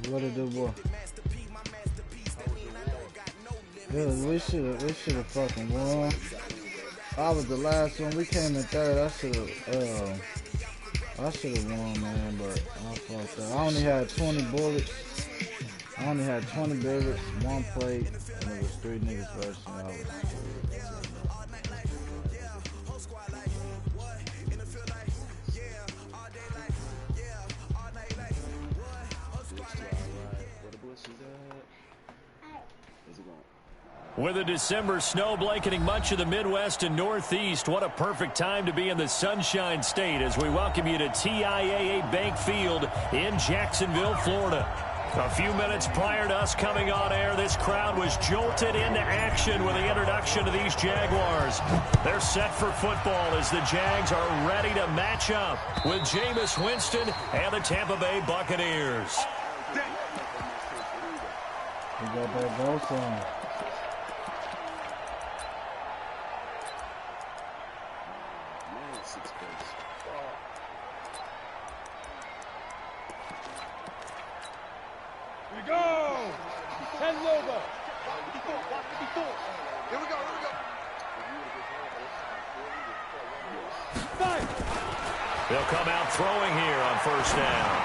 What a good boy. Yeah, we should have fucking won. I was the last one. We came in third. I should have won, man, but I fucked up. I only had 20 bullets. I only had 20 bullets, one plate, and it was 3 niggas versus me. I was With a December snow blanketing much of the Midwest and Northeast, what a perfect time to be in the Sunshine State as we welcome you to TIAA Bank Field in Jacksonville, Florida. A few minutes prior to us coming on air, this crowd was jolted into action with the introduction of these Jaguars. They're set for football as the Jags are ready to match up with Jameis Winston and the Tampa Bay Buccaneers. We got that voice on. They'll come out throwing here on first down.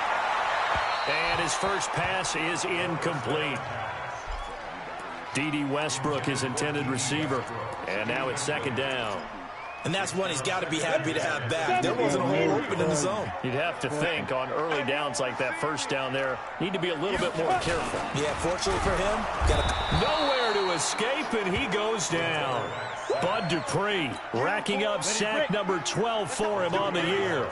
And his first pass is incomplete. D.D. Westbrook, his intended receiver. And now it's second down. And that's one he's got to be happy to have back. There wasn't a hole open in the zone. You'd have to think on early downs like that first down there, need to be a little bit more careful. Yeah, fortunately for him, nowhere to escape, and he goes down. Bud Dupree racking up sack number 12 for him on the year.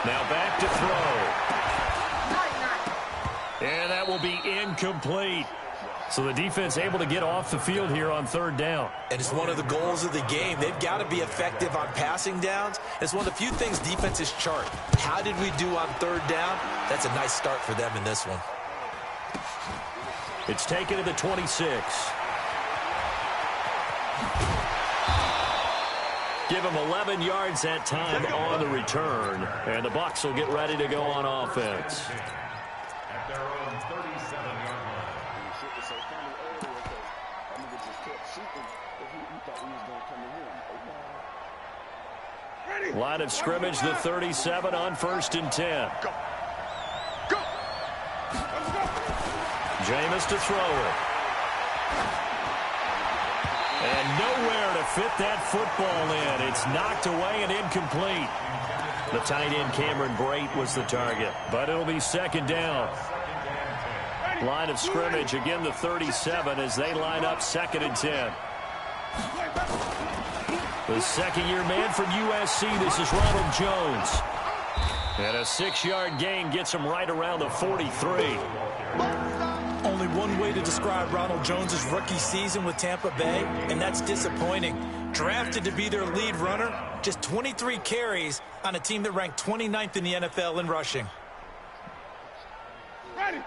Now back to throw. And that will be incomplete. So the defense able to get off the field here on third down. And it's one of the goals of the game. They've got to be effective on passing downs. It's one of the few things defenses chart. How did we do on third down? That's a nice start for them in this one. It's taken to the 26. Give him 11 yards that time on the return. And the Bucs will get ready to go on offense. At their own 37-yard line. Line of scrimmage, the 37 on 1st and 10. Jameis to throw it. And nowhere to fit that football in. It's knocked away and incomplete. The tight end Cameron Brate was the target, but it'll be second down. Line of scrimmage, again the 37 as they line up 2nd and 10. The second-year man from USC, this is Ronald Jones. And a 6-yard gain gets him right around the 43. Only one way to describe Ronald Jones' rookie season with Tampa Bay, and that's disappointing. Drafted to be their lead runner, just 23 carries on a team that ranked 29th in the NFL in rushing. Ready.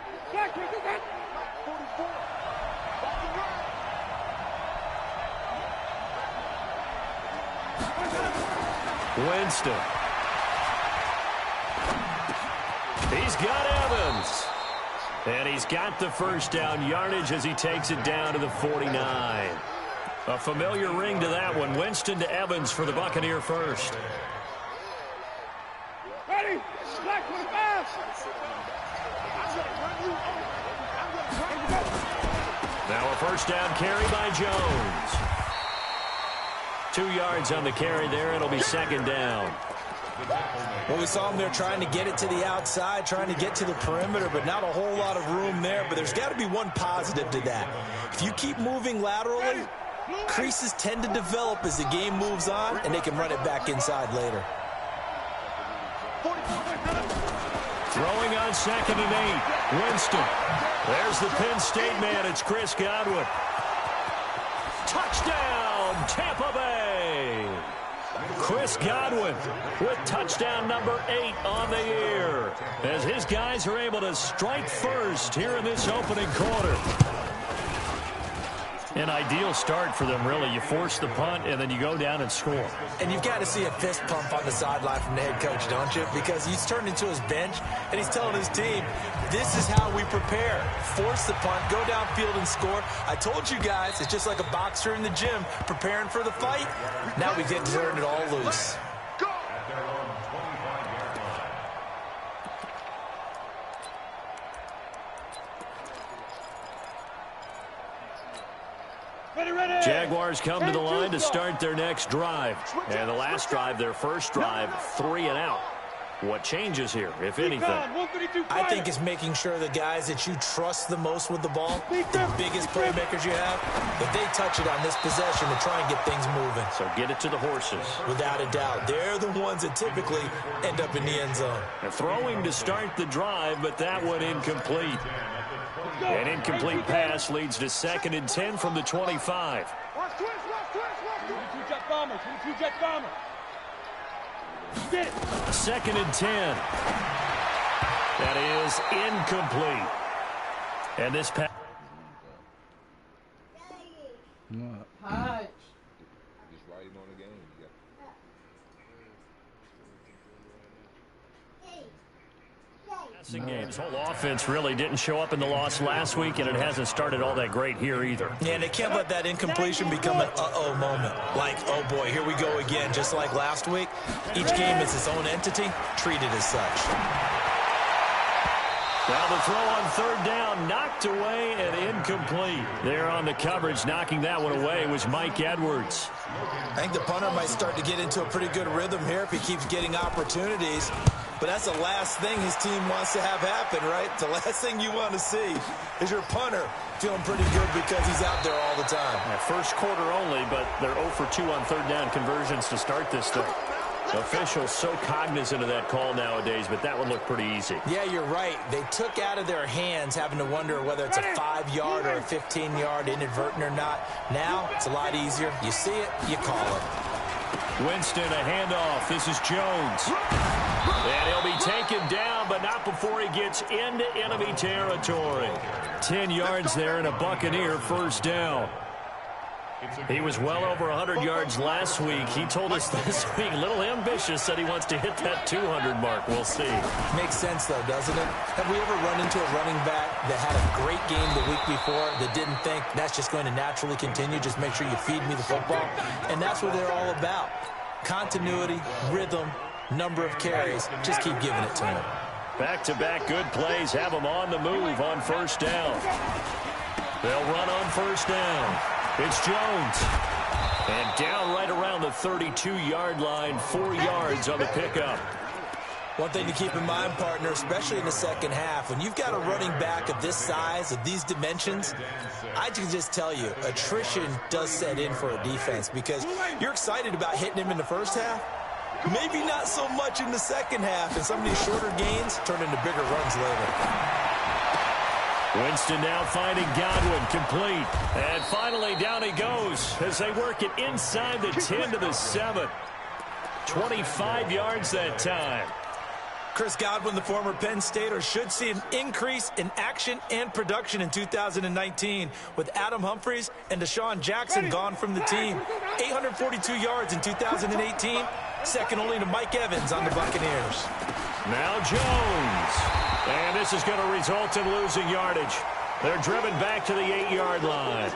Winston. He's got Evans. And he's got the first down yardage as he takes it down to the 49. A familiar ring to that one. Winston to Evans for the Buccaneer first. Ready. Now a first down carry by Jones. 2 yards on the carry there. It'll be second down. Well, we saw him there trying to get it to the outside, trying to get to the perimeter, but not a whole lot of room there. But there's got to be one positive to that. If you keep moving laterally, creases tend to develop as the game moves on, and they can run it back inside later. Throwing on 2nd and 8. Winston. There's the Penn State man. It's Chris Godwin. Touchdown, Tampa Bay. Chris Godwin with touchdown number 8 on the year as his guys are able to strike first here in this opening quarter. An ideal start for them, really. You force the punt, and then you go down and score. And you've got to see a fist pump on the sideline from the head coach, don't you? Because he's turned into his bench, and he's telling his team, this is how we prepare. Force the punt, go downfield and score. I told you guys, it's just like a boxer in the gym preparing for the fight. Now we get to turn it all loose. Jaguars come to the line to start their next drive. And the last drive, their first drive, 3 and out. What changes here, if anything? I think it's making sure the guys that you trust the most with the ball, the biggest playmakers you have, that they touch it on this possession to try and get things moving. So get it to the horses. Without a doubt. They're the ones that typically end up in the end zone. And throwing to start the drive, but that one incomplete. An incomplete pass leads to 2nd and 10 from the 25. Second and 10. That is incomplete. And this pass. Hi. Games. Whole offense really didn't show up in the loss last week, and it hasn't started all that great here either. Yeah, and they can't let that incompletion become an uh-oh moment. Like, oh boy, here we go again, just like last week. Each game is its own entity, treated as such. Well, the throw on 3rd down, knocked away and incomplete. There on the coverage, knocking that one away was Mike Edwards. I think the punter might start to get into a pretty good rhythm here if he keeps getting opportunities. But that's the last thing his team wants to have happen, right? The last thing you want to see is your punter feeling pretty good because he's out there all the time. First quarter only, but they're 0 for 2 on 3rd down conversions to start this thing. Officials so cognizant of that call nowadays, but that one looked pretty easy. Yeah, you're right. They took out of their hands having to wonder whether it's a 5-yard or a 15-yard inadvertent or not. Now, it's a lot easier. You see it, you call it. Winston, a handoff. This is Jones. And he'll be taken down, but not before he gets into enemy territory. 10 yards there and a Buccaneer first down. He was well over 100 yards last week. He told us this week, a little ambitious, said he wants to hit that 200 mark. We'll see. Makes sense, though, doesn't it? Have we ever run into a running back that had a great game the week before that didn't think that's just going to naturally continue? Just make sure you feed me the football. And that's what they're all about. Continuity, rhythm, number of carries. Just keep giving it to him. Back-to-back good plays have them on the move on first down. They'll run on first down. It's Jones. And down right around the 32-yard line, 4 yards on the pickup. One thing to keep in mind, partner, especially in the second half, when you've got a running back of this size, of these dimensions, I can just tell you, attrition does set in for a defense because you're excited about hitting him in the first half. Maybe not so much in the second half, and some of these shorter gains turn into bigger runs later. Winston now finding Godwin, complete. And finally down he goes as they work it inside the 10 to the 7. 25 yards that time. Chris Godwin, the former Penn Stater, should see an increase in action and production in 2019 with Adam Humphries and Deshaun Jackson gone from the team. 842 yards in 2018, second only to Mike Evans on the Buccaneers. Now Jones. And this is going to result in losing yardage. They're driven back to the 8-yard line.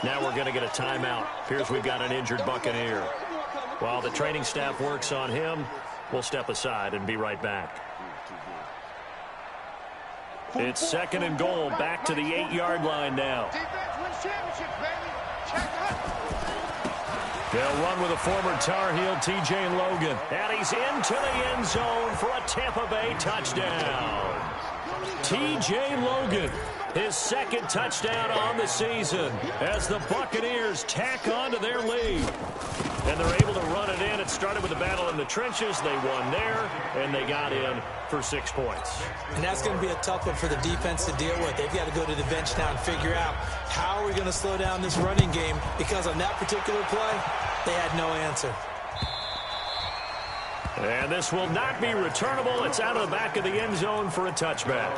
Now we're going to get a timeout. Appears we've got an injured Buccaneer. While the training staff works on him, we'll step aside and be right back. It's 2nd and goal, back to the 8-yard line now. They'll run with a former Tar Heel, T.J. Logan. And he's into the end zone for a Tampa Bay touchdown. T.J. Logan, his 2nd touchdown on the season as the Buccaneers tack on to their lead. And they're able to run it in. It started with a battle in the trenches. They won there, and they got in for 6 points. And that's going to be a tough one for the defense to deal with. They've got to go to the bench now and figure out how are we going to slow down this running game, because on that particular play, they had no answer. And this will not be returnable. It's out of the back of the end zone for a touchback.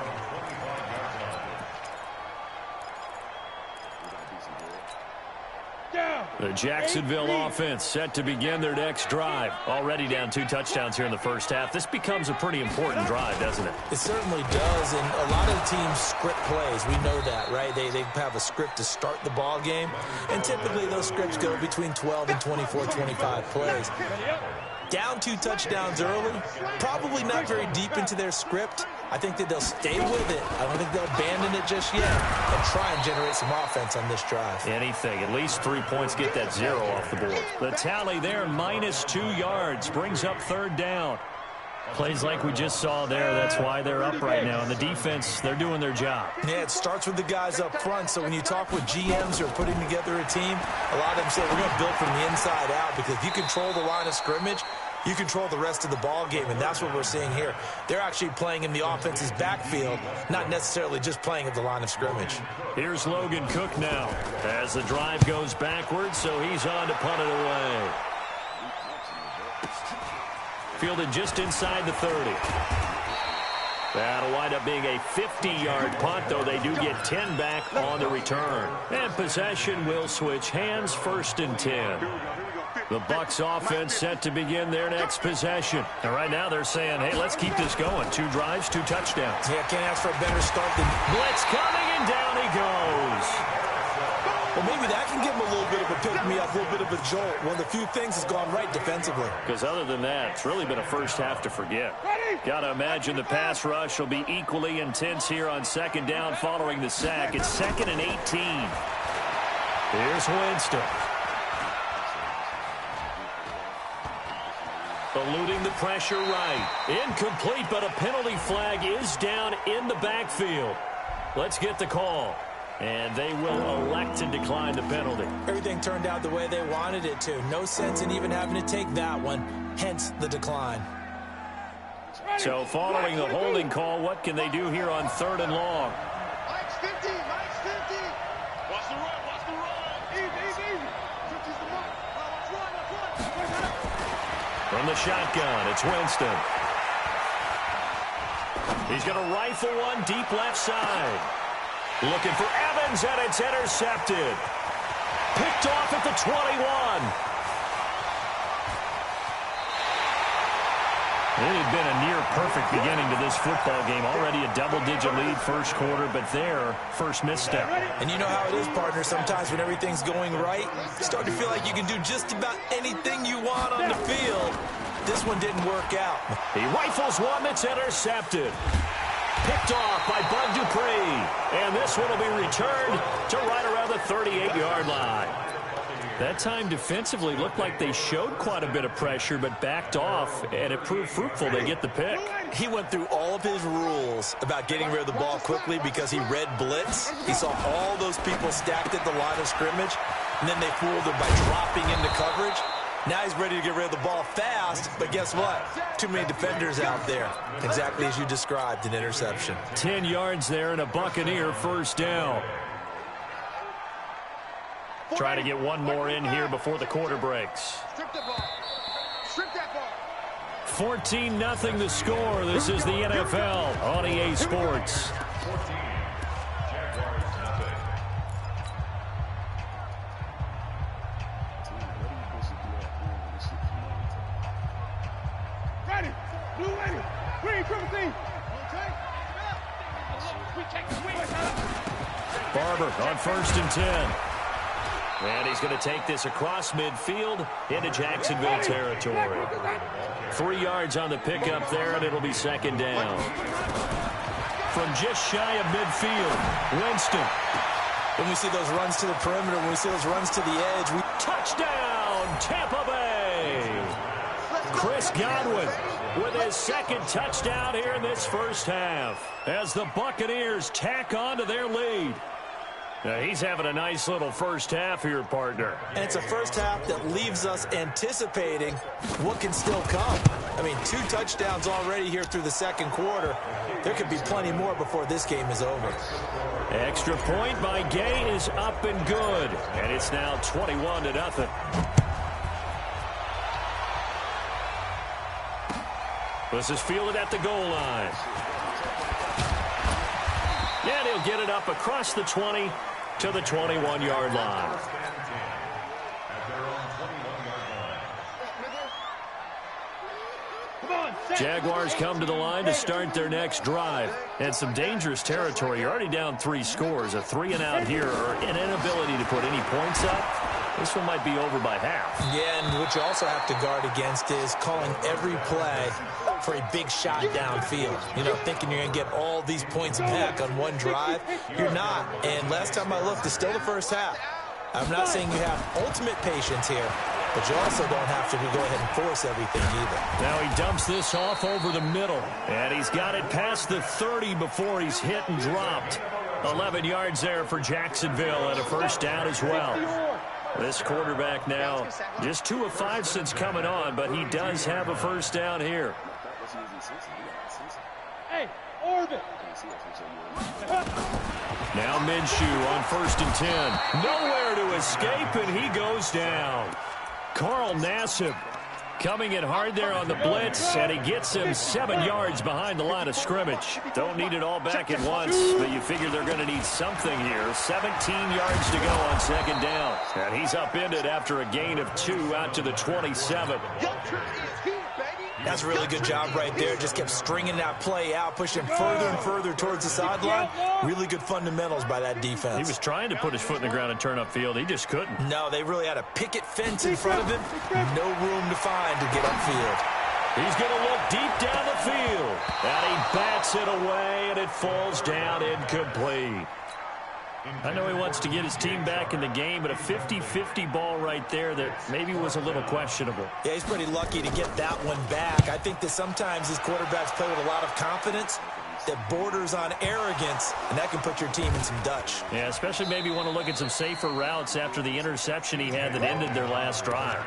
The Jacksonville offense set to begin their next drive. Already down 2 touchdowns here in the first half. This becomes a pretty important drive, doesn't it? It certainly does, and a lot of the teams script plays. We know that, right? They have a script to start the ball game, and typically those scripts go between 12 and 24, 25 plays. Down 2 touchdowns early, probably not very deep into their script. I think that they'll stay with it. I don't think they'll abandon it just yet and try and generate some offense on this drive. Anything. At least 3 points, get that 0 off the board. The tally there, -2 yards, brings up 3rd down. Plays like we just saw there, that's why they're up right now. And the defense, they're doing their job. Yeah, it starts with the guys up front. So when you talk with GMs who are putting together a team, a lot of them say we're going to build from the inside out, because if you control the line of scrimmage, you control the rest of the ball game, and that's what we're seeing here. They're actually playing in the offense's backfield, not necessarily just playing at the line of scrimmage. Here's Logan Cook now as the drive goes backwards, so he's on to punt it away. Fielded just inside the 30. That'll wind up being a 50-yard punt, though they do get 10 back on the return. And possession will switch hands, 1st and 10. The Bucs offense set to begin their next possession. And right now they're saying, hey, let's keep this going. 2 drives, 2 touchdowns. Yeah, can't ask for a better start than... Blitz coming, and down he goes. Well, maybe that can give him a little bit of a pick-me-up, a little bit of a jolt. One of the few things has gone right defensively. Because other than that, it's really been a first half to forget. Got to imagine the pass rush will be equally intense here on 2nd down following the sack. It's 2nd and 18. Here's Winston. Eluding the pressure right. Incomplete, but a penalty flag is down in the backfield. Let's get the call. And they will elect to decline the penalty. Everything turned out the way they wanted it to. No sense in even having to take that one. Hence the decline. So following the holding call, what can they do here on 3rd and long? Mike's 50. Mike's 50. Watch the run. Watch the run. Easy. 50's the mark. Let's run. From the shotgun, it's Winston. He's going to rifle one deep left side. Looking for Evans, and it's intercepted. Picked off at the 21. It had been a near-perfect beginning to this football game. Already a double-digit lead first quarter, but their first misstep. And you know how it is, partner. Sometimes when everything's going right, you start to feel like you can do just about anything you want on the field. This one didn't work out. He rifles one that's intercepted. Picked off by Bud Dupree. And this one will be returned to right around the 38-yard line. That time defensively looked like they showed quite a bit of pressure, but backed off, and it proved fruitful. They get the pick. He went through all of his rules about getting rid of the ball quickly because he read blitz. He saw all those people stacked at the line of scrimmage, and then they fooled him by dropping into coverage. Now he's ready to get rid of the ball fast, but guess what? Too many defenders out there. Exactly as you described, an interception. 10 yards there and a Buccaneer first down. Try to get one more in here before the quarter breaks. 14-0 the score. This is the NFL on EA Sports. Barber on 1st and 10. And he's going to take this across midfield into Jacksonville territory. 3 yards on the pickup there, and it'll be 2nd down. From just shy of midfield, Winston. When we see those runs to the perimeter, when we see those runs to the edge, we... Touchdown, Tampa Bay! Chris Godwin with his 2nd touchdown here in this first half as the Buccaneers tack on to their lead. Now, he's having a nice little first half here, partner. And it's a first half that leaves us anticipating what can still come. I mean, 2 touchdowns already here through the 2nd quarter. There could be plenty more before this game is over. Extra point by Gay is up and good. And it's now 21-0. This is fielded at the goal line. And he'll get it up across the 20 to the 21-yard line. Jaguars come to the line to start their next drive. And some dangerous territory. You're already down 3 scores. A 3-and-out here or an inability to put any points up. This one might be over by half. Yeah, and what you also have to guard against is calling every play for a big shot downfield. You know, thinking you're going to get all these points back on one drive. You're not. And last time I looked, it's still the first half. I'm not saying you have ultimate patience here, but you also don't have to go ahead and force everything either. Now he dumps this off over the middle, and he's got it past the 30 before he's hit and dropped. 11 yards there for Jacksonville and a first down as well. This quarterback now just 2 of 5 since coming on, but he does have a first down here. Hey, Orbit. Now Minshew on 1st and 10. Nowhere to escape, and he goes down. Carl Nassib coming in hard there on the blitz, and he gets him 7 yards behind the line of scrimmage. Don't need it all back at once, but you figure they're going to need something here. 17 yards to go on 2nd down. And he's upended after a gain of 2 out to the 27. That's a really good job right there. Just kept stringing that play out, pushing further and further towards the sideline. Really good fundamentals by that defense. He was trying to put his foot in the ground and turn upfield. He just couldn't. No, they really had a picket fence in front of him. No room to find to get upfield. He's going to look deep down the field. And he bats it away, and it falls down incomplete. I know he wants to get his team back in the game, but a 50-50 ball right there that maybe was a little questionable. Yeah, he's pretty lucky to get that one back. I think that sometimes these quarterbacks play with a lot of confidence that borders on arrogance, and that can put your team in some Dutch. Yeah, especially maybe want to look at some safer routes after the interception he had that ended their last drive.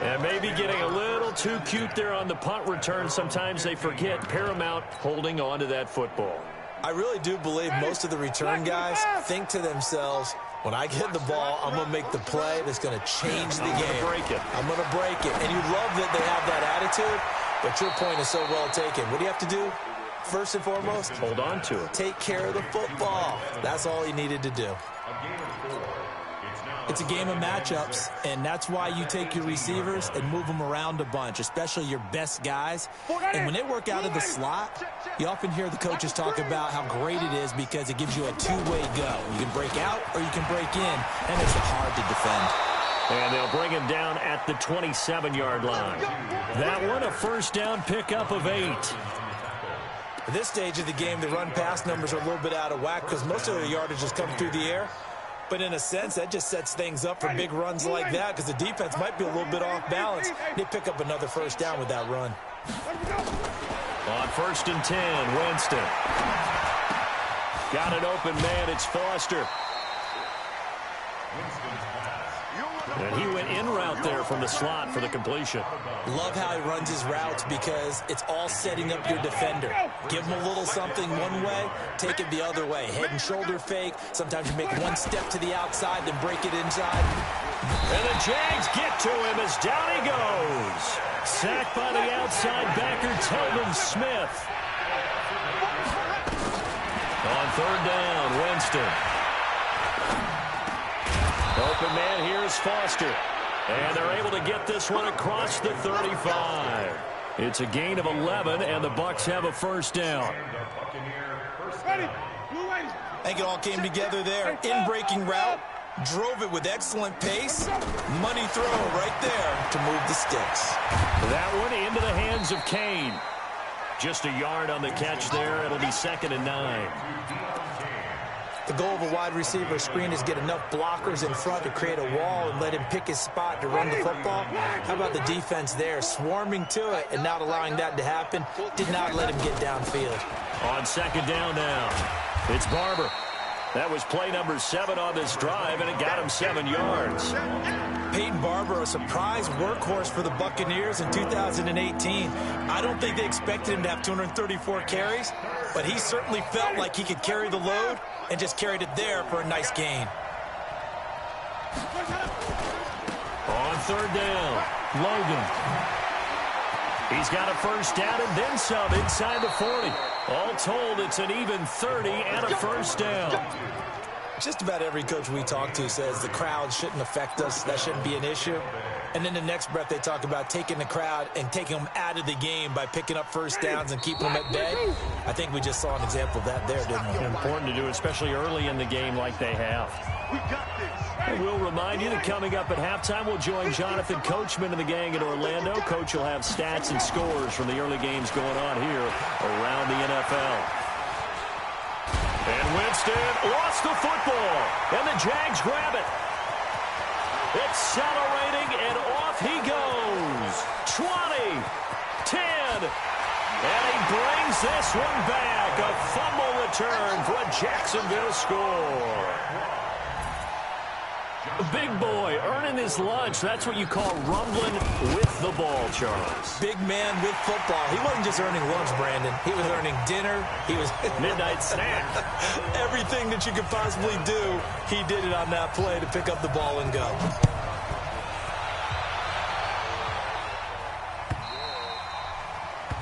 And maybe getting a little too cute there on the punt return. Sometimes they forget paramount holding on to that football. I really do believe most of the return guys think to themselves, when I get the ball, I'm going to make the play that's going to change the game. I'm going to break it. I'm going to break it. And you love that they have that attitude, but your point is so well taken. What do you have to do? First and foremost, hold on to it. Take care of the football. That's all he needed to do. It's a game of matchups, and that's why you take your receivers and move them around a bunch, especially your best guys. And when they work out of the slot, you often hear the coaches talk about how great it is because it gives you a two-way go. You can break out or you can break in, and it's hard to defend. And they'll bring him down at the 27-yard line. That one, a first down pickup of 8. At this stage of the game, the run-pass numbers are a little bit out of whack because most of the yardage is coming through the air. But in a sense, that just sets things up for big runs like that because the defense might be a little bit off balance. They pick up another first down with that run. On 1st and 10, Winston. Got an open man. It's Foster. And he went in route there from the slot for the completion. Love how he runs his routes because it's all setting up your defender. Give him a little something one way, take it the other way. Head and shoulder fake. Sometimes you make one step to the outside, then break it inside. And the Jags get to him as down he goes. Sacked by the outside backer, Telvin Smith. On 3rd down, Winston. Open man here is Foster. And they're able to get this one across the 35. It's a gain of 11, and the Bucs have a first down. Ready. I think it all came together there. In-breaking route. Drove it with excellent pace. Money throw right there to move the sticks. That one into the hands of Kane. Just a yard on the catch there. It'll be 2nd and 9. The goal of a wide receiver screen is get enough blockers in front to create a wall and let him pick his spot to run the football. How about the defense there, swarming to it and not allowing that to happen? Did not let him get downfield. On 2nd down now, it's Barber. That was play number 7 on this drive, and it got him 7 yards. Peyton Barber, a surprise workhorse for the Buccaneers in 2018. I don't think they expected him to have 234 carries, but he certainly felt like he could carry the load and just carried it there for a nice gain. On 3rd down, Logan. He's got a first down and then some inside the 40. All told, it's an even 30 and a first down. Just about every coach we talk to says the crowd shouldn't affect us. That shouldn't be an issue. And then the next breath they talk about taking the crowd and taking them out of the game by picking up first downs and keeping them at bay. I think we just saw an example of that there, didn't we? Important to do, especially early in the game like they have. We got this. And we'll remind you that coming up at halftime, we'll join Jonathan Coachman and the gang in Orlando. Coach will have stats and scores from the early games going on here around the NFL. And Winston lost the football, and the Jags grab it. Accelerating, and off he goes. 20, 10, and he brings this one back. A fumble return for a Jacksonville score. Big boy earning his lunch. That's what you call rumbling with the ball, Charles. Big man with football. He wasn't just earning lunch, Brandon. He was earning dinner. He was midnight snack. Everything that you could possibly do, he did it on that play to pick up the ball and go.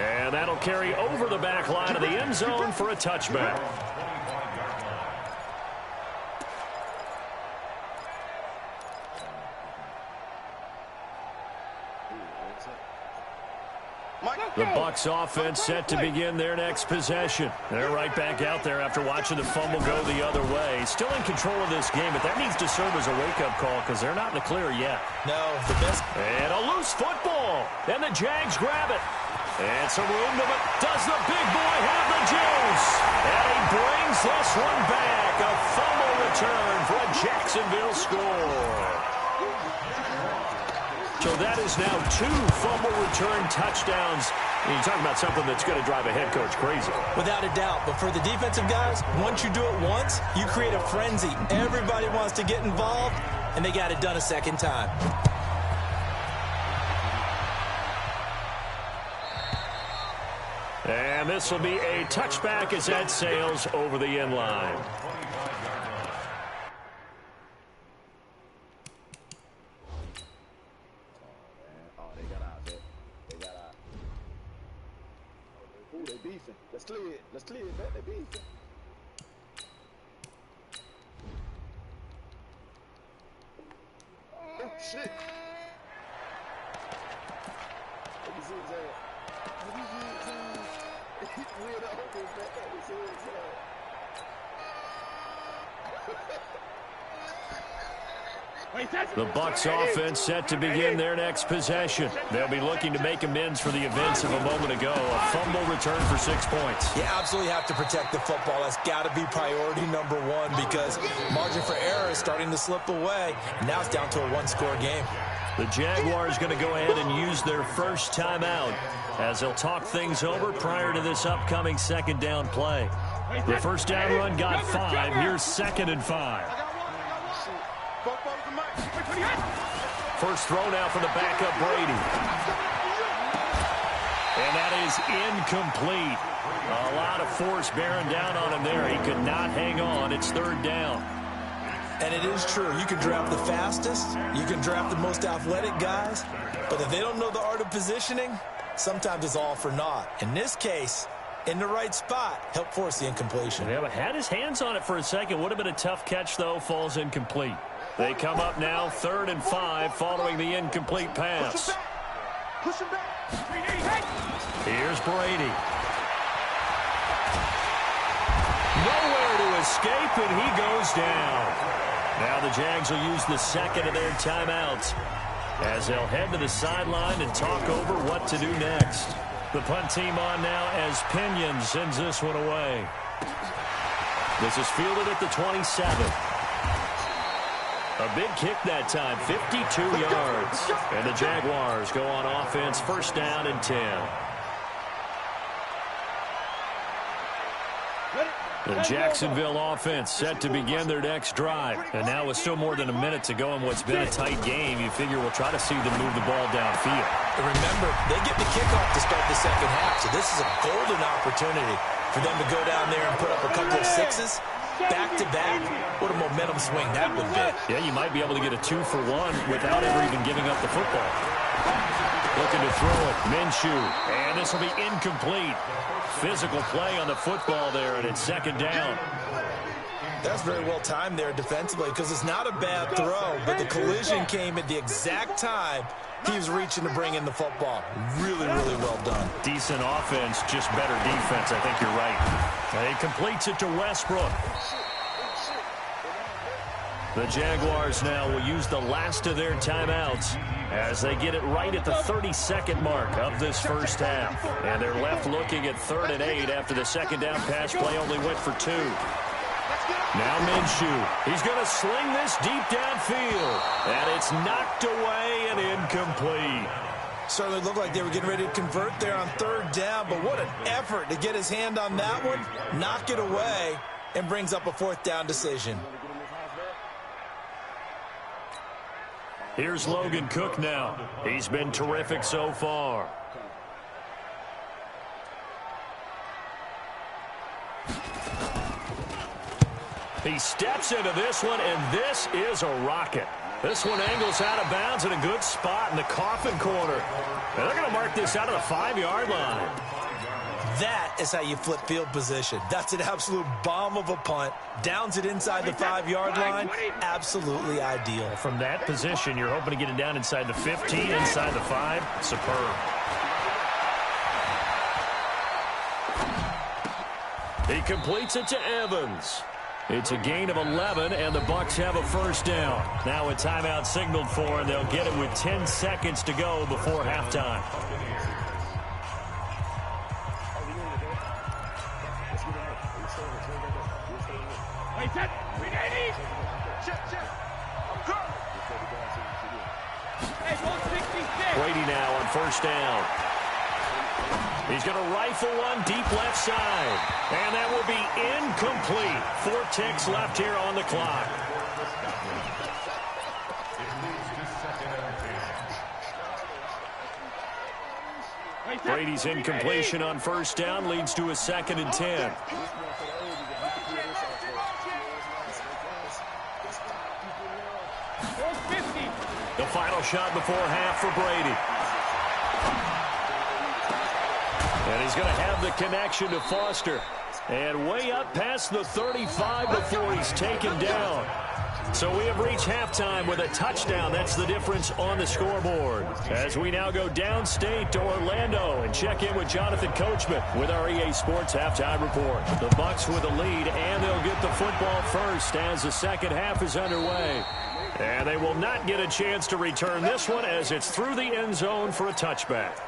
And that'll carry over the back line of the end zone for a touchback. The Bucs offense set to begin their next possession. They're right back out there after watching the fumble go the other way. Still in control of this game, but that needs to serve as a wake-up call because they're not in the clear yet. No, the best. And a loose football. And the Jags grab it. And some room to it. Does the big boy have the juice? And he brings this one back. A fumble return for a Jacksonville score. So that is now 2 fumble return touchdowns. And you're talking about something that's going to drive a head coach crazy. Without a doubt. But for the defensive guys, once you do it once, you create a frenzy. Everybody wants to get involved, and they got it done a second time. And this will be a touchback as that sails over the end line. Let's clear it, man. They beefing. Oh, shit. Let me see his ass. Let me see his ass. He's weird out there, man. Let me see his ass. The Bucs offense set to begin their next possession. They'll be looking to make amends for the events of a moment ago. A fumble return for 6 points. You absolutely have to protect the football. That's got to be priority number one because margin for error is starting to slip away. And now it's down to a 1-score game. The Jaguars going to go ahead and use their first timeout as they'll talk things over prior to this upcoming second down play. The first down run got 5. Here's 2nd and 5. First throw now for the backup Brady. And that is incomplete. A lot of force bearing down on him there. He could not hang on. It's 3rd down. And it is true. You can draft the fastest. You can draft the most athletic guys. But if they don't know the art of positioning, sometimes it's all for naught. In this case, in the right spot, help force the incompletion. Yeah, but had his hands on it for a second. Would have been a tough catch, though. Falls incomplete. They come up now 3rd and 5 following the incomplete pass. Push him back. Here's Brady. Nowhere to escape, and he goes down. Now the Jags will use the second of their timeouts as they'll head to the sideline and talk over what to do next. The punt team on now as Pinion sends this one away. This is fielded at the 27. A big kick that time, 52 yards. And the Jaguars go on offense, 1st down and 10. The Jacksonville offense set to begin their next drive. And now with still more than a minute to go in what's been a tight game, you figure we'll try to see them move the ball downfield. And remember, they get the kickoff to start the second half, so this is a golden opportunity for them to go down there and put up a couple of 6s. Back-to-back, what a momentum swing that would be. Yeah, you might be able to get a 2-for-1 without ever even giving up the football. Looking to throw it, Minshew, and this will be incomplete. Physical play on the football there, and it's 2nd down. That's very well timed there defensively because it's not a bad throw, but the collision came at the exact time he was reaching to bring in the football. Really, really well done. Decent offense, just better defense. I think you're right. He completes it to Westbrook. The Jaguars now will use the last of their timeouts as they get it right at the 32nd mark of this first half. And they're left looking at 3rd and 8 after the second down pass play only went for 2. Now Minshew. He's going to sling this deep downfield. And it's knocked away and incomplete. Certainly looked like they were getting ready to convert there on 3rd down, but what an effort to get his hand on that one, knock it away, and brings up a 4th down decision. Here's Logan Cook now. He's been terrific so far. He steps into this one, and this is a rocket. This one angles out of bounds in a good spot in the coffin corner. And they're going to mark this out of the 5-yard line. That is how you flip field position. That's an absolute bomb of a punt. Downs it inside the 5-yard line. Absolutely ideal. From that position, you're hoping to get it down inside the 15, inside the 5. Superb. He completes it to Evans. It's a gain of 11, and the Bucs have a first down. Now a timeout signaled for, and they'll get it with 10 seconds to go before halftime. Brady now on first down. He's going to rifle one deep left side. And that will be incomplete. 4 ticks left here on the clock. Brady's incompletion on first down leads to a 2nd and 10. The final shot before half for Brady. And he's going to have the connection to Foster. And way up past the 35 before he's taken down. So we have reached halftime with a touchdown. That's the difference on the scoreboard. As we now go downstate to Orlando and check in with Jonathan Coachman with our EA Sports Halftime Report. The Bucs with a lead, and they'll get the football first as the second half is underway. And they will not get a chance to return this one as it's through the end zone for a touchback.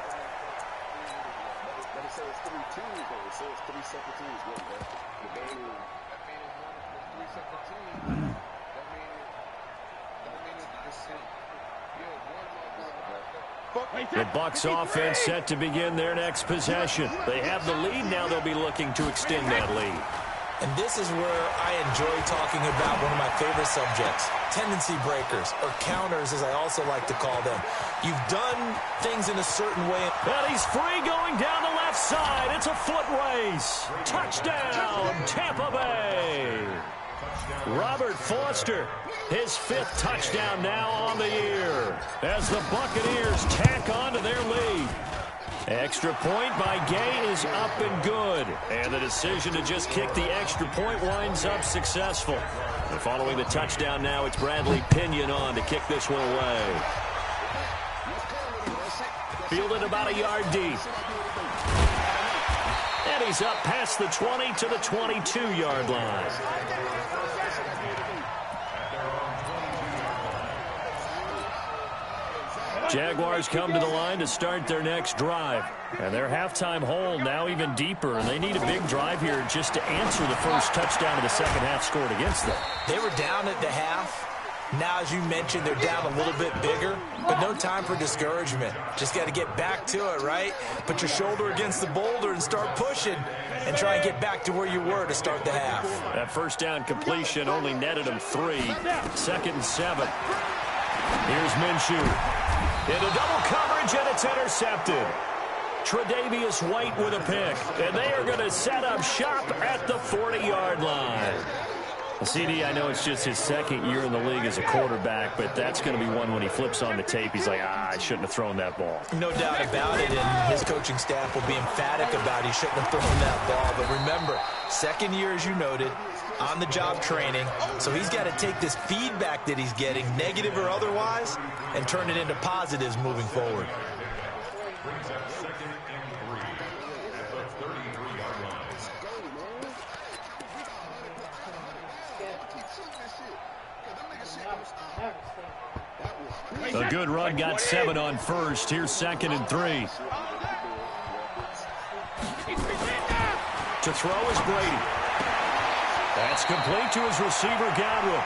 The Bucs offense set to begin their next possession. They have the lead. Now they'll be looking to extend that lead. And this is where I enjoy talking about one of my favorite subjects, tendency breakers, or counters as I also like to call them. You've done things in a certain way. And he's free going down the left side. It's a foot race. Touchdown, Tampa Bay. Robert Foster, his 5th touchdown now on the year as the Buccaneers tack on to their lead. Extra point by Gay is up and good. And the decision to just kick the extra point winds up successful. And following the touchdown now, it's Bradley Pinion on to kick this one away. Fielded about a yard deep. And he's up past the 20 to the 22-yard line. Jaguars come to the line to start their next drive. And their halftime hole now even deeper. And they need a big drive here just to answer the first touchdown of the second half scored against them. They were down at the half. Now, as you mentioned, they're down a little bit bigger. But no time for discouragement. Just got to get back to it, right? Put your shoulder against the boulder and start pushing. And try and get back to where you were to start the half. That first down completion only netted him 3. 2nd and 7. Here's Minshew. Into double coverage, and it's intercepted. Tre'Davious White with a pick. And they are going to set up shop at the 40-yard line. Well, CD, I know it's just his 2nd year in the league as a quarterback, but that's going to be one when he flips on the tape. He's like, I shouldn't have thrown that ball. No doubt about it, and his coaching staff will be emphatic about he shouldn't have thrown that ball. But remember, 2nd year, as you noted, on-the-job training. So he's got to take this feedback that he's getting, negative or otherwise, and turn it into positives moving forward. Brings up 2nd and 3 at the 33-yard line. A good run got 7 on first. Here's 2nd and 3. To throw is Brady. That's complete to his receiver, Godwin.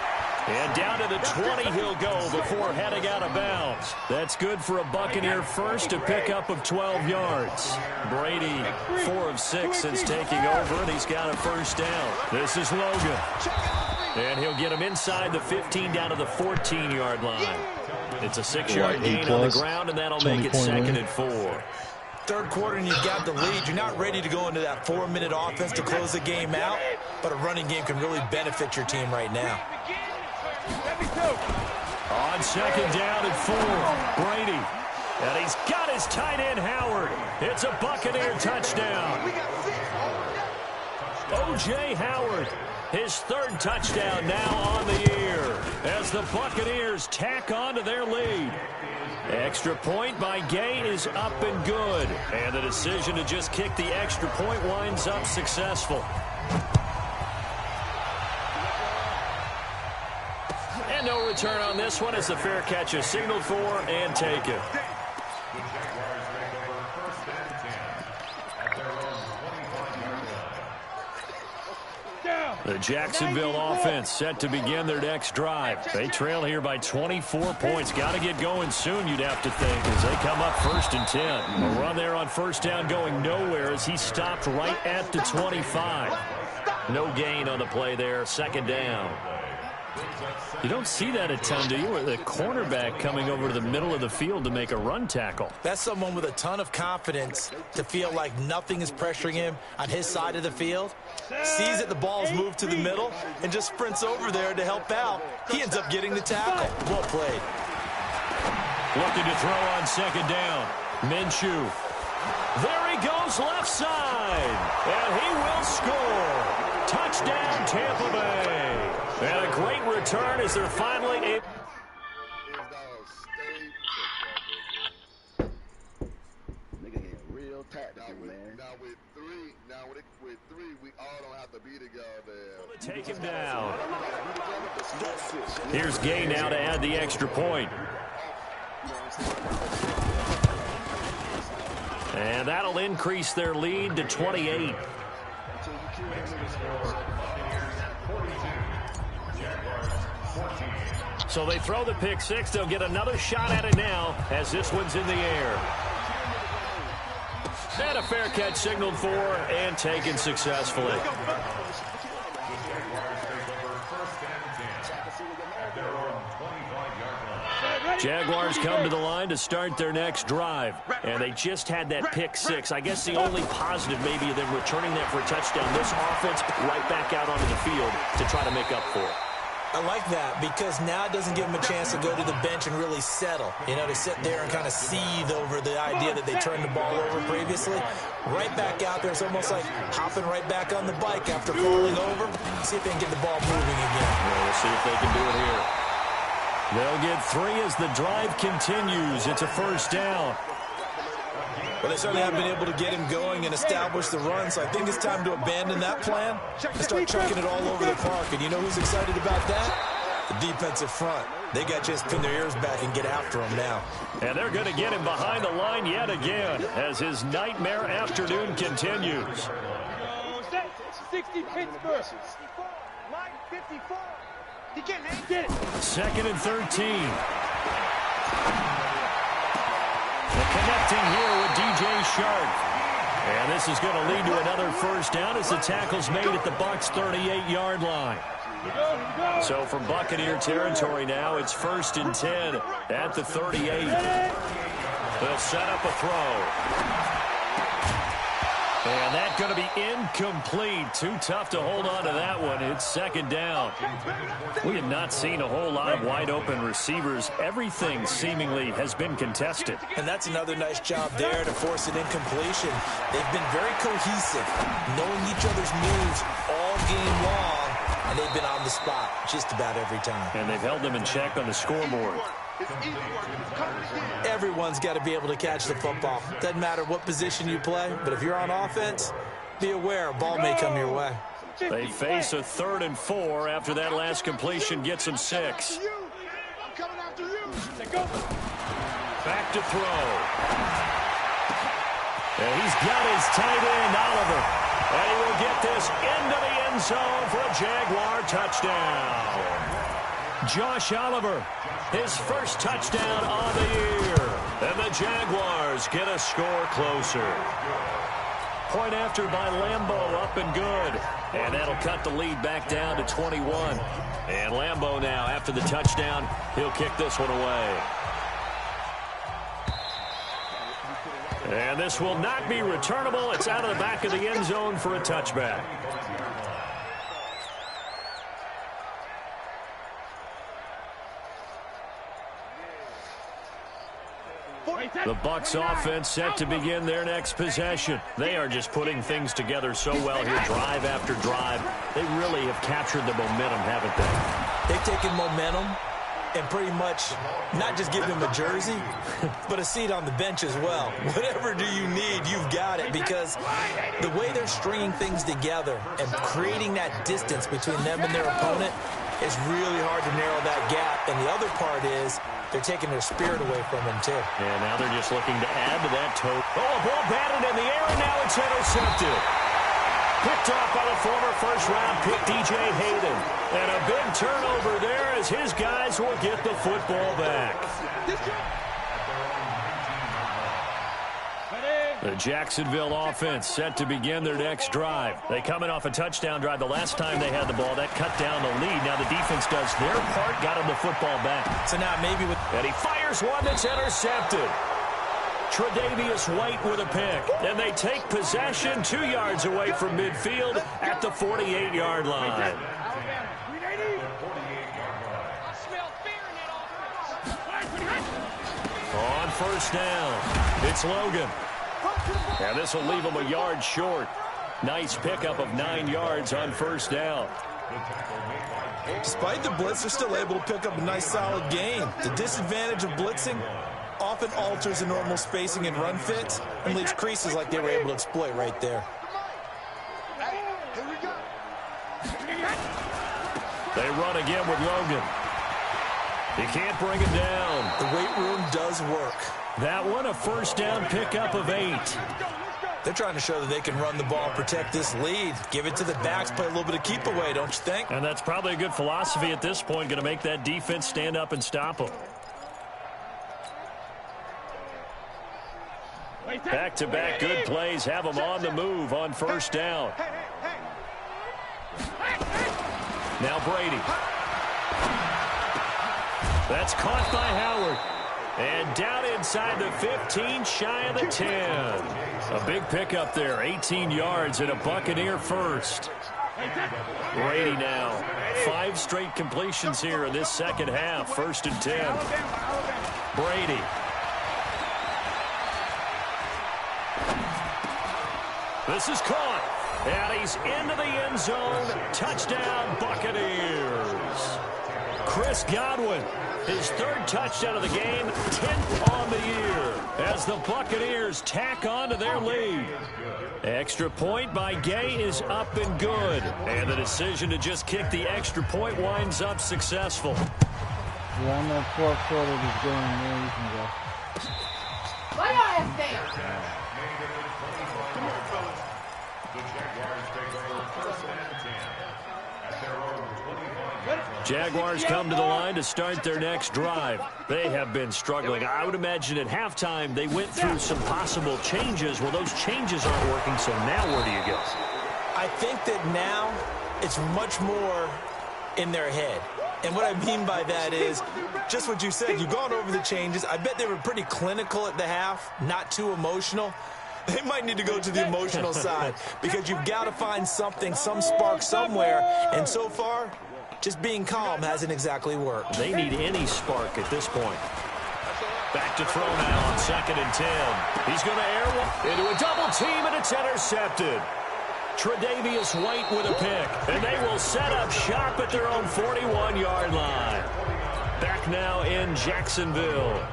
And down to the 20 he'll go before heading out of bounds. That's good for a Buccaneer first, a pickup of 12 yards. Brady, 4 of 6 since taking over, and he's got a first down. This is Logan. And he'll get him inside the 15 down to the 14-yard line. It's a 6-yard gain on the ground, and that'll make it 2nd and 4. Third quarter and you've got the lead. You're not ready to go into that 4-minute offense to close the game out, but a running game can really benefit your team right now. On 2nd down and 4, Brady. And he's got his tight end, Howard. It's a Buccaneer touchdown. O.J. Howard, his 3rd touchdown now on the year as the Buccaneers tack on to their lead. Extra point by Gay is up and good. And the decision to just kick the extra point winds up successful. And no return on this one as the fair catch is signaled for and taken. The Jacksonville offense set to begin their next drive. They trail here by 24 points. Got to get going soon, you'd have to think, as they come up 1st and 10. A run there on 1st down going nowhere as he stopped right at the 25. No gain on the play there, 2nd down. You don't see that a ton, do you? Or the cornerback coming over to the middle of the field to make a run tackle. That's someone with a ton of confidence to feel like nothing is pressuring him on his side of the field. Sees that the ball's moved to the middle and just sprints over there to help out. He ends up getting the tackle. Well played. Looking to throw on 2nd down. Minshew. There he goes left side. And he will score. Touchdown, Tampa Bay. And a great return as they're finally able. We all don't have to be together. Take him down. Here's Gay now to add the extra point. And that'll increase their lead to 28. So they throw the pick 6. They'll get another shot at it now as this one's in the air. And a fair catch signaled for and taken successfully. Jaguars come to the line to start their next drive. And they just had that pick 6. I guess the only positive maybe of them returning that for a touchdown. This offense right back out onto the field to try to make up for it. I like that because now it doesn't give them a chance to go to the bench and really settle. You know, to sit there and kind of seethe over the idea that they turned the ball over previously. Right back out there, it's almost like hopping right back on the bike after falling over. See if they can get the ball moving again. Well, we'll see if they can do it here. They'll get 3 as the drive continues. It's a 1st down. But they certainly haven't been able to get him going and establish the run, so I think it's time to abandon that plan and start chucking it all over the park. And you know who's excited about that? The defensive front. They got a chance to pin their ears back and get after him now. And they're going to get him behind the line yet again as his nightmare afternoon continues. 60 Pittsburgh. Line 54. He get it. 2nd and 13. The connecting here with DJ Shark. And this is going to lead to another 1st down as the tackle's made at the Bucs' 38-yard line. So from Buccaneer territory now, it's 1st and 10 at the 38. They'll set up a throw. And that's going to be incomplete. Too tough to hold on to that one. It's 2nd down. We have not seen a whole lot of wide-open receivers. Everything seemingly has been contested. And that's another nice job there to force an incompletion. They've been very cohesive, knowing each other's moves all game long. and they've been on the spot just about every time. And they've held them in check on the scoreboard. Everyone's got to be able to catch the football. Doesn't matter what position you play, but if you're on offense, be aware a ball may come your way. They face a 3rd and 4 after that last completion gets them 6. Back to throw. And he's got his tight end, Oliver. And he will get this into the end zone for a Jaguar touchdown. Josh Oliver, his first touchdown on the year. And the Jaguars get a score closer. Point after by Lambeau, up and good. And that'll cut the lead back down to 21. And Lambeau now, after the touchdown, he'll kick this one away. And this will not be returnable. It's out of the back of the end zone for a touchback. The Bucs offense set to begin their next possession. They are just putting things together so well here, drive after drive. They really have captured the momentum, haven't they? They've taken momentum and pretty much not just given him a jersey, but a seat on the bench as well. Whatever do you need, you've got it, because the way they're stringing things together and creating that distance between them and their opponent is really hard to narrow that gap. And the other part is they're taking their spirit away from them, too. And now they're just looking to add to that total. Oh, a ball batted in the air, and now it's intercepted. Picked off by the former first-round pick, DJ Hayden. And a big turnover there as his guys will get the football back. The Jacksonville offense set to begin their next drive. They coming off a touchdown drive. The last time they had the ball, that cut down the lead. Now the defense does their part, got him the football back. So now maybe with... And he fires one that's intercepted. Tre'Davious White with a pick. And they take possession 2 yards away from midfield at the 48-yard line. On first down, it's Logan. And this will leave him a yard short. Nice pickup of 9 yards on first down. Despite the blitz, they're still able to pick up a nice solid gain. The disadvantage of blitzing often alters the normal spacing and run fits and leaves creases like they were able to exploit right there. They run again with Logan. He can't bring it down. The weight room does work. That one a first down pickup of 8. They're trying to show that they can run the ball, protect this lead, give it to the backs, play a little bit of keep away, don't you think? And that's probably a good philosophy at this point, going to make that defense stand up and stop them. Back-to-back good plays have them on the move on first down. Now Brady. That's caught by Howard. And down inside the 15, shy of the 10. A big pickup there, 18 yards and a Buccaneer first. Brady now. 5 straight completions here in this second half. 1st and 10. Brady. This is caught. And he's into the end zone. Touchdown, Buccaneers. Chris Godwin, his 3rd touchdown of the game, 10th on the year, as the Buccaneers tack on to their lead. Extra point by Gay is up and good. And the decision to just kick the extra point winds up successful. Yeah, I'm in 4th quarter of this game, man. You can go. Why y'all have faith? Come on, fellas. The Jaguars take over 1st and 10 at their own 25. Jaguars come to the line to start their next drive. They have been struggling. I would imagine at halftime they went through some possible changes. Well, those changes aren't working, so now where do you go? I think that now it's much more in their head. And what I mean by that is just what you said. You've gone over the changes. I bet they were pretty clinical at the half, not too emotional. They might need to go to the emotional side because you've got to find something, some spark somewhere. And so far, just being calm hasn't exactly worked. They need any spark at this point. Back to throw now on 2nd and 10. He's going to air one into a double team, and it's intercepted. Tre'Davious White with a pick. And they will set up shop at their own 41-yard line. Back now in Jacksonville.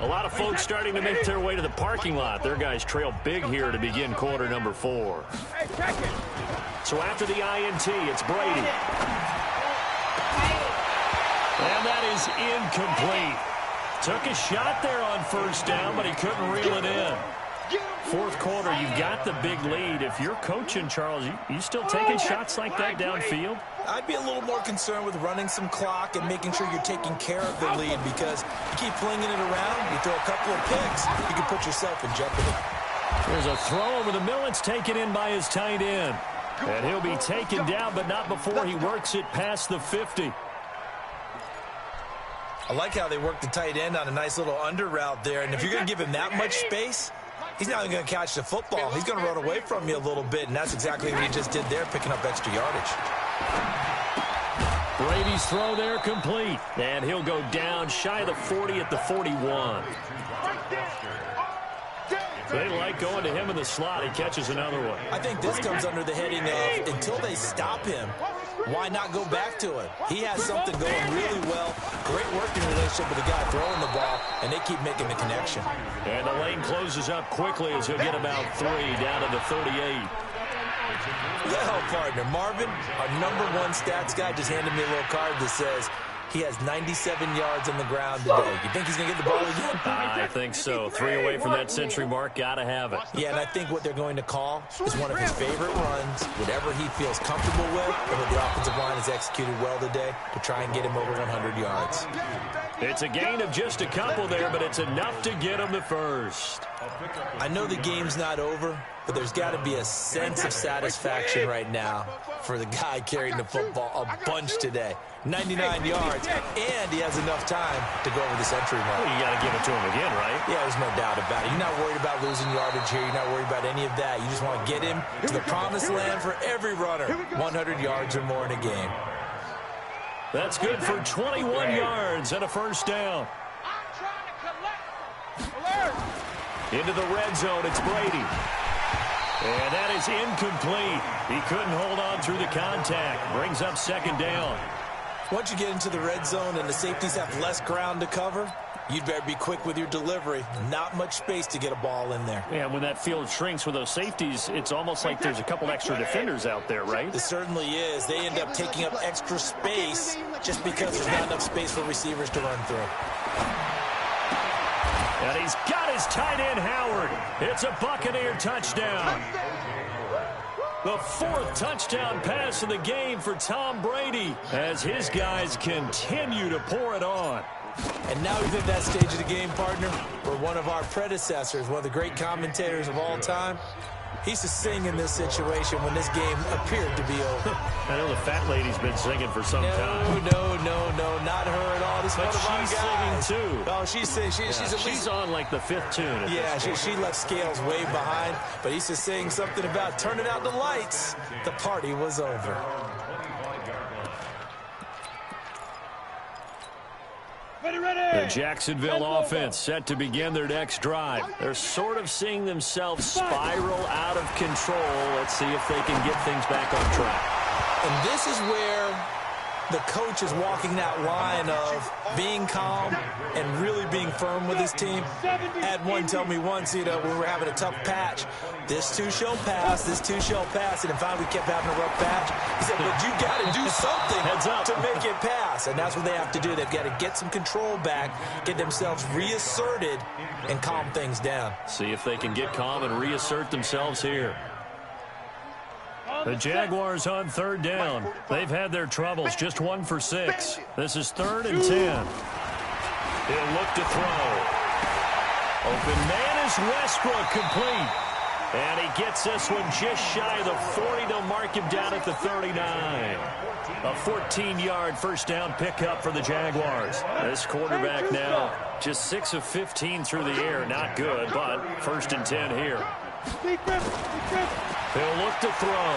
A lot of folks starting to make their way to the parking lot. Their guys trail big here to begin quarter number 4. So after the INT, it's Brady. And that is incomplete. Took a shot there on first down, but he couldn't reel it in. Fourth quarter, you've got the big lead. If you're coaching, Charles, you still taking shots like that downfield? I'd be a little more concerned with running some clock and making sure you're taking care of the lead, because you keep flinging it around, you throw a couple of picks, you can put yourself in jeopardy. There's a throw over the middle. It's taken in by his tight end. And he'll be taken down, but not before he works it past the 50. I like how they work the tight end on a nice little under route there, and if you're going to give him that much space, he's not even going to catch the football. He's going to run away from you a little bit, and that's exactly what he just did there, picking up extra yardage. Brady's throw there complete, and he'll go down shy of the 40 at the 41. They like going to him in the slot. He catches another one. I think this comes under the heading of, until they stop him, why not go back to it? He has something going really well. Great working relationship with the guy throwing the ball, and they keep making the connection. And the lane closes up quickly as he'll get about 3 down to the 38. Well, partner, Marvin, our #1 stats guy, just handed me a little card that says he has 97 yards on the ground today. You think he's going to get the ball again? I think so. 3 away from that century mark. Got to have it. Yeah, and I think what they're going to call is one of his favorite runs, whatever he feels comfortable with, and what the offensive line has executed well today to try and get him over 100 yards. It's a gain of just a couple there, but it's enough to get him the first. I know the game's not over, but there's got to be a sense of satisfaction right now for the guy carrying the football a bunch today. 99 yards, and he has enough time to go over the century mark. Well, you got to give it to him again, right? Yeah, there's no doubt about it. You're not worried about losing yardage here. You're not worried about any of that. You just want to get him to the promised land for every runner. 100 yards or more in a game. That's good for 21 yards and a first down. Into the red zone, it's Brady. And that is incomplete. He couldn't hold on through the contact. Brings up second down. Once you get into the red zone and the safeties have less ground to cover, you'd better be quick with your delivery. Not much space to get a ball in there. Yeah, when that field shrinks with those safeties, it's almost like there's a couple extra defenders out there, right? It certainly is. They end up taking up extra space just because there's not enough space for receivers to run through. And he's got his tight end, Howard. It's a Buccaneer touchdown. The 4th touchdown pass of the game for Tom Brady as his guys continue to pour it on. And now we've hit that stage of the game, partner, where one of our predecessors, one of the great commentators of all time, he used to sing in this situation when this game appeared to be over. I know the fat lady's been singing for some time. No, not her at all. This is one of our guys. She's singing, too. Oh, she's singing. She's on, like, the 5th tune. Yeah, she left Scales way behind, but he used to sing something about turning out the lights. The party was over. The Jacksonville offense set to begin their next drive. They're sort of seeing themselves spiral out of control. Let's see if they can get things back on track. And this is where the coach is walking that line of being calm and really being firm with his team. Had one tell me once, when we were having a tough patch, this too shall pass, this too shall pass. And in fact, we kept having a rough patch. He said, but you got to do something to make it pass. And that's what they have to do. They've got to get some control back, get themselves reasserted, and calm things down. See if they can get calm and reassert themselves here. The Jaguars on 3rd down. They've had their troubles, just 1 for 6. This is 3rd and 10. He'll look to throw. Open man is Westbrook, complete. And he gets this one just shy of the 40. They'll mark him down at the 39. A 14-yard first down pickup for the Jaguars. This quarterback now just 6 of 15 through the air. Not good, but 1st and 10 here. He'll look to throw.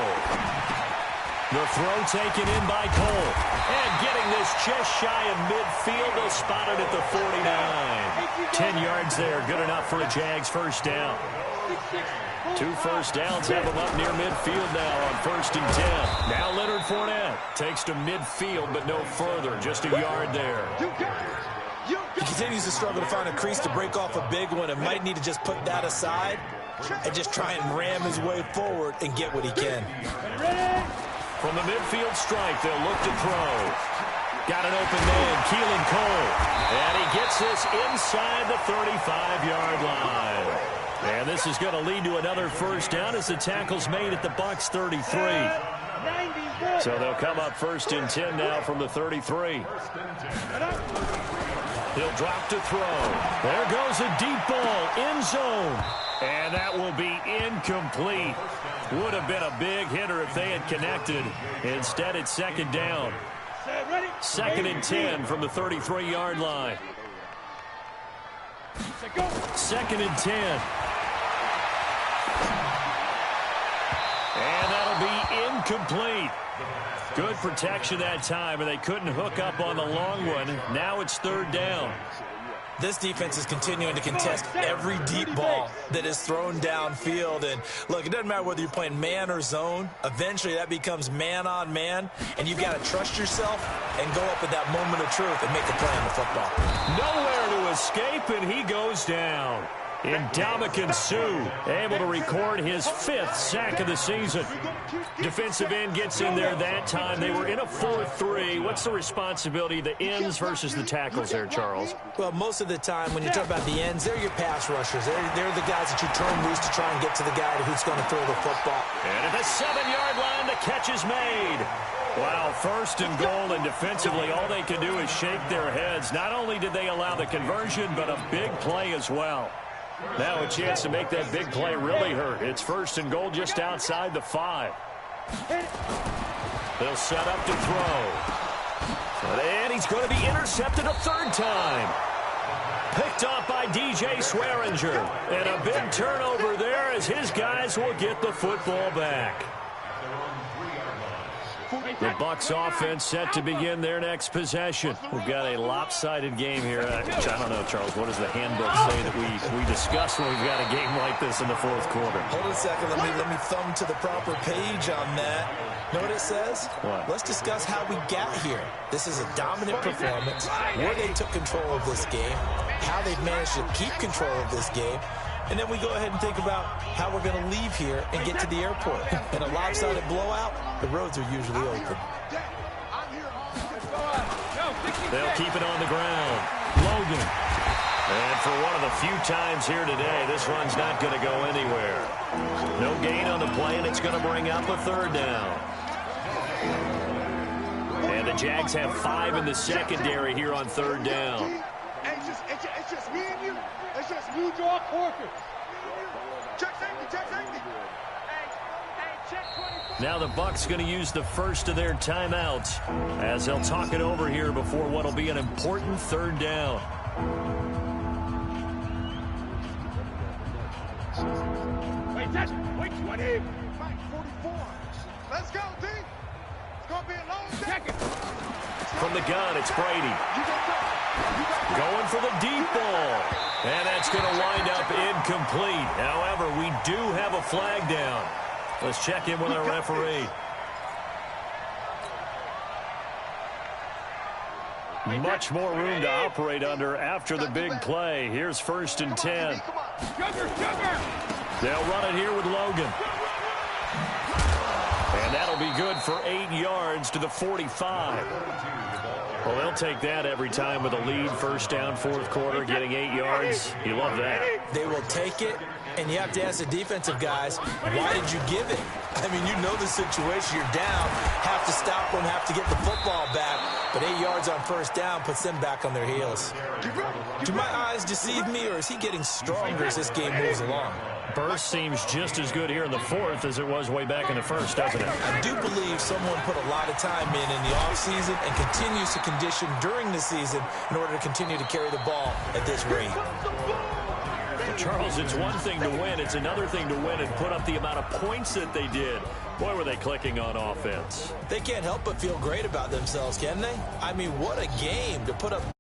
The throw taken in by Cole. And getting this just shy of midfield. They'll spot it at the 49. 10 yards there. Good enough for a Jags first down. 2 first downs have them up near midfield now on 1st and 10. Now Leonard Fournette takes to midfield, but no further. Just a yard there. He continues to struggle to find a crease to break off a big one and might need to just put that aside and just try and ram his way forward and get what he can. From the midfield strike, they'll look to throw. Got an open man, Keelan Cole. And he gets this inside the 35-yard line. And this is going to lead to another first down as the tackle's made at the Bucs 33. So they'll come up 1st and 10 now from the 33. He'll drop to throw. There goes a deep ball, end zone. And that will be incomplete. Would have been a big hitter if they had connected. Instead, it's 2nd down. 2nd and 10 from the 33-yard line. 2nd and 10. And that'll be incomplete. Good protection that time, and they couldn't hook up on the long one. Now it's 3rd down. This defense is continuing to contest every deep ball that is thrown downfield. And, look, it doesn't matter whether you're playing man or zone. Eventually, that becomes man-on-man, and you've got to trust yourself and go up at that moment of truth and make a play on the football. Nowhere to escape, and he goes down. Ndamukong Suh able to record his 5th sack of the season. Defensive end gets in there that time. They were in a 4-3. What's the responsibility of the ends versus the tackles there, Charles? Well, most of the time when you talk about the ends, they're your pass rushers. They're the guys that you turn loose to try and get to the guy who's going to throw the football. And at the 7-yard line, the catch is made. Wow, 1st and goal, and defensively, all they can do is shake their heads. Not only did they allow the conversion, but a big play as well. Now a chance to make that big play really hurt. It's 1st and goal just outside the 5. They'll set up to throw. And he's going to be intercepted a 3rd time. Picked off by DJ Swearinger. And a big turnover there as his guys will get the football back. The Bucs offense set to begin their next possession. We've got a lopsided game here. I don't know, Charles, what does the handbook say that we discuss when we've got a game like this in the 4th quarter? Hold a second. Let me thumb to the proper page on that. Know what it says? What? Let's discuss how we got here. This is a dominant performance, where they took control of this game, how they've managed to keep control of this game, and then we go ahead and think about how we're going to leave here and get to the airport. In a lopsided blowout, the roads are usually open. They'll keep it on the ground. Logan. And for one of the few times here today, this run's not going to go anywhere. No gain on the play, and it's going to bring up a 3rd down. And the Jags have 5 in the secondary here on 3rd down. It's just me and you. It's just you, draw Corker. Check safety. Now the Bucs going to use the first of their timeouts as they'll talk it over here before what will be an important 3rd down. Wait, 20. 44. Let's go, D. It's going to be a long second. From the gun, it's Brady. Going for the deep ball. And that's going to wind up incomplete. However, we do have a flag down. Let's check in with our referee. Much more room to operate under after the big play. Here's 1st and 10. They'll run it here with Logan. And that'll be good for 8 yards to the 45. Well, they'll take that every time with a lead. 1st down, 4th quarter, getting 8 yards. You love that. They will take it, and you have to ask the defensive guys, why did you give it? I mean, you know the situation. You're down, have to stop them, have to get the football back. But 8 yards on 1st down puts them back on their heels. Do my eyes deceive me, or is he getting stronger as this game moves along? Burst seems just as good here in the 4th as it was way back in the 1st, doesn't it? I do believe someone put a lot of time in the offseason and continues to condition during the season in order to continue to carry the ball at this rate. Charles, it's one thing to win. It's another thing to win and put up the amount of points that they did. Boy, were they clicking on offense. They can't help but feel great about themselves, can they? I mean, what a game to put up